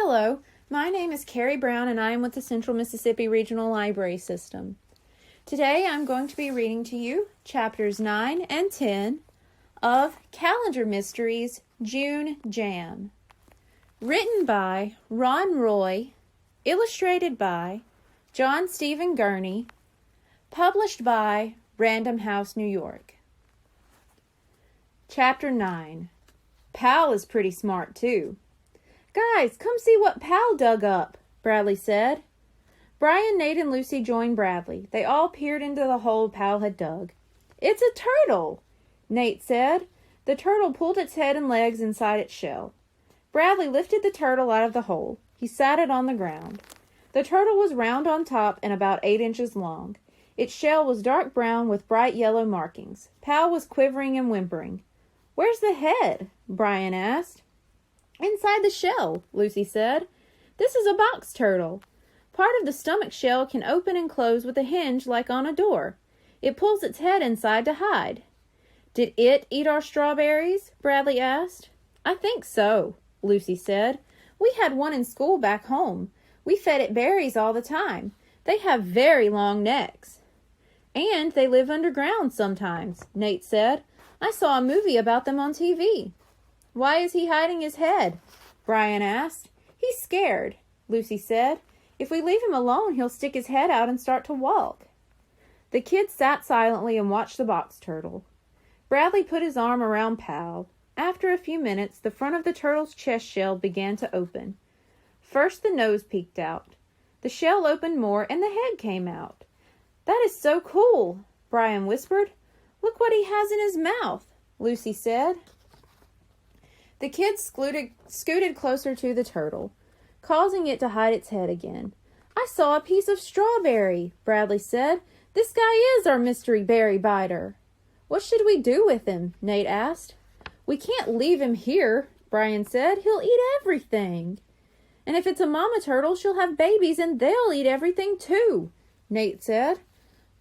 Hello, my name is Carrie Brown and I am with the Central Mississippi Regional Library System. Today I'm going to be reading to you chapters 9 and 10 of Calendar Mysteries June Jam. Written by Ron Roy, illustrated by John Stephen Gurney, published by Random House, New York. Chapter 9. Pal is pretty smart, too. Guys, come see what Pal dug up, Bradley said. Brian, Nate, and Lucy joined Bradley. They all peered into the hole Pal had dug. It's a turtle, Nate said. The turtle pulled its head and legs inside its shell. Bradley lifted the turtle out of the hole. He sat it on the ground. The turtle was round on top and about 8 inches long. Its shell was dark brown with bright yellow markings. Pal was quivering and whimpering. Where's the head? Brian asked. Inside the shell, Lucy said. This is a box turtle. Part of the stomach shell can open and close with a hinge like on a door. It pulls its head inside to hide. Did it eat our strawberries? Bradley asked. I think so, Lucy said. We had one in school back home. We fed it berries all the time. They have very long necks. And they live underground sometimes, Nate said. I saw a movie about them on TV. Why is he hiding his head? Brian asked. He's scared, Lucy said. If we leave him alone, he'll stick his head out and start to walk. The kids sat silently and watched the box turtle. Bradley put his arm around Pal. After a few minutes, the front of the turtle's chest shell began to open. First the nose peeked out. The shell opened more and the head came out. That is so cool, Brian whispered. Look what he has in his mouth, Lucy said. The kids scooted closer to the turtle, causing it to hide its head again. I saw a piece of strawberry, Bradley said. This guy is our mystery berry biter. What should we do with him? Nate asked. We can't leave him here, Brian said. He'll eat everything. And if it's a mama turtle, she'll have babies and they'll eat everything too, Nate said.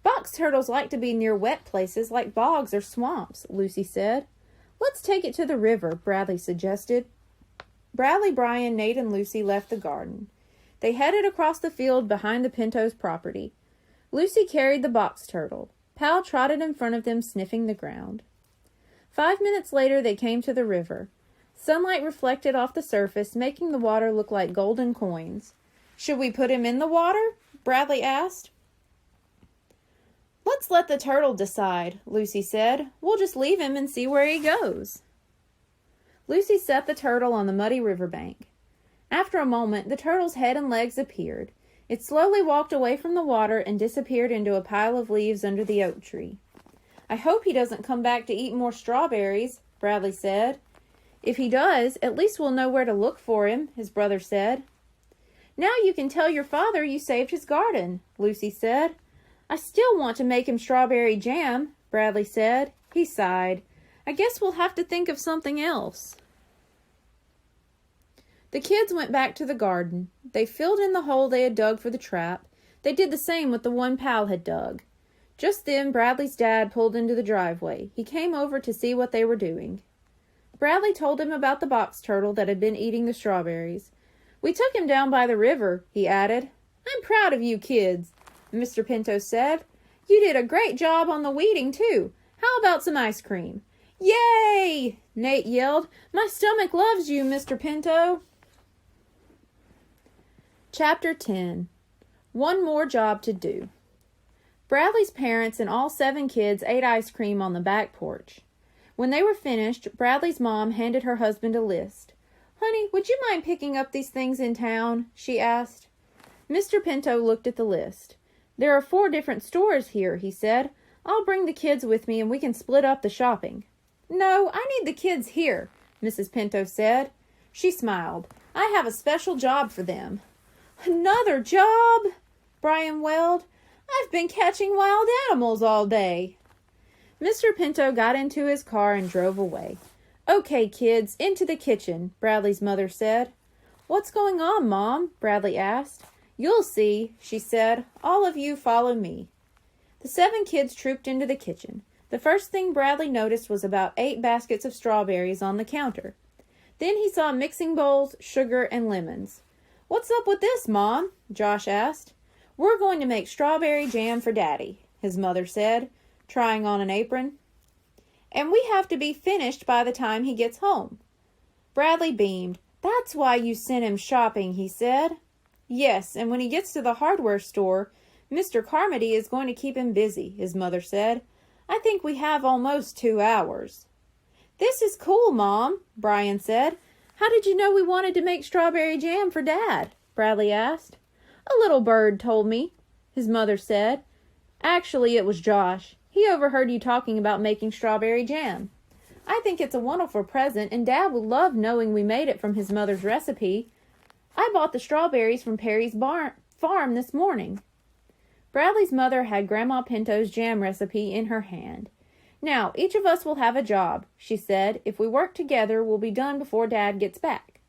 Box turtles like to be near wet places like bogs or swamps, Lucy said. Let's take it to the river, Bradley suggested. Bradley, Brian, Nate, and Lucy left the garden. They headed across the field behind the Pinto's property. Lucy carried the box turtle. Pal trotted in front of them, sniffing the ground. 5 minutes later, they came to the river. Sunlight reflected off the surface, making the water look like golden coins. Should we put him in the water? Bradley asked. Let's let the turtle decide, Lucy said. We'll just leave him and see where he goes. Lucy set the turtle on the muddy riverbank. After a moment, the turtle's head and legs appeared. It slowly walked away from the water and disappeared into a pile of leaves under the oak tree. I hope he doesn't come back to eat more strawberries, Bradley said. If he does, at least we'll know where to look for him, his brother said. Now you can tell your father you saved his garden, Lucy said. I still want to make him strawberry jam, Bradley said. He sighed. I guess we'll have to think of something else. The kids went back to the garden. They filled in the hole they had dug for the trap. They did the same with the one Pal had dug. Just then, Bradley's dad pulled into the driveway. He came over to see what they were doing. Bradley told him about the box turtle that had been eating the strawberries. We took him down by the river, he added. I'm proud of you kids, Mr. Pinto said. You did a great job on the weeding, too. How about some ice cream? Yay! Nate yelled. My stomach loves you, Mr. Pinto. Chapter 10. One more job to do. Bradley's parents and all 7 kids ate ice cream on the back porch. When they were finished, Bradley's mom handed her husband a list. Honey, would you mind picking up these things in town? She asked. Mr. Pinto looked at the list. There are 4 different stores here, he said. I'll bring the kids with me and we can split up the shopping. No, I need the kids here, Mrs. Pinto said. She smiled. I have a special job for them. Another job? Brian wailed. I've been catching wild animals all day. Mr. Pinto got into his car and drove away. Okay, kids, into the kitchen, Bradley's mother said. What's going on, Mom? Bradley asked. You'll see, she said. All of you follow me. The 7 kids trooped into the kitchen. The first thing Bradley noticed was about 8 baskets of strawberries on the counter. Then he saw mixing bowls, sugar, and lemons. "What's up with this, Mom?" Josh asked. "We're going to make strawberry jam for Daddy," his mother said, trying on an apron. "And we have to be finished by the time he gets home." Bradley beamed. "That's why you sent him shopping," he said. "Yes, and when he gets to the hardware store, Mr. Carmody is going to keep him busy," his mother said. "I think we have almost 2 hours." "This is cool, Mom," Brian said. "How did you know we wanted to make strawberry jam for Dad?" Bradley asked. "A little bird told me," his mother said. "Actually, it was Josh. He overheard you talking about making strawberry jam. I think it's a wonderful present, and Dad would love knowing we made it from his mother's recipe. I bought the strawberries from Perry's farm this morning." Bradley's mother had Grandma Pinto's jam recipe in her hand. "Now, each of us will have a job," she said. "If we work together, we'll be done before Dad gets back."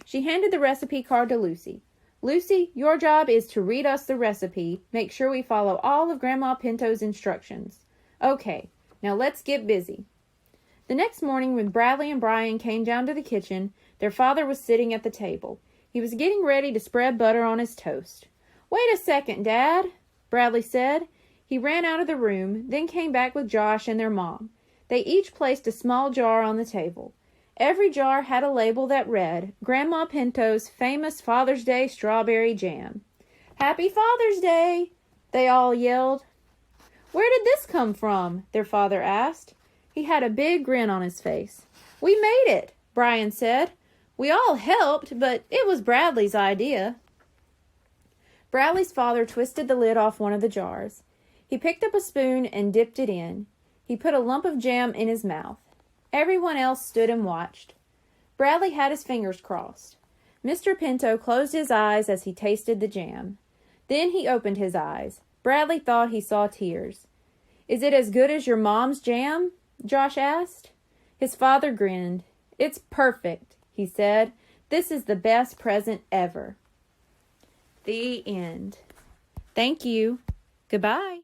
She handed the recipe card to Lucy. "Lucy, your job is to read us the recipe. Make sure we follow all of Grandma Pinto's instructions." "Okay, now let's get busy." The next morning, when Bradley and Brian came down to the kitchen, their father was sitting at the table. He was getting ready to spread butter on his toast. "Wait a second, Dad," Bradley said. He ran out of the room, then came back with Josh and their mom. They each placed a small jar on the table. Every jar had a label that read, "Grandma Pinto's famous Father's Day strawberry jam." "Happy Father's Day!" they all yelled. "Where did this come from?" their father asked. He had a big grin on his face. "We made it," Brian said. "We all helped, but it was Bradley's idea." Bradley's father twisted the lid off one of the jars. He picked up a spoon and dipped it in. He put a lump of jam in his mouth. Everyone else stood and watched. Bradley had his fingers crossed. Mr. Pinto closed his eyes as he tasted the jam. Then he opened his eyes. Bradley thought he saw tears. "Is it as good as your mom's jam?" Josh asked. His father grinned. "It's perfect," he said. "This is the best present ever." The end. Thank you. Goodbye.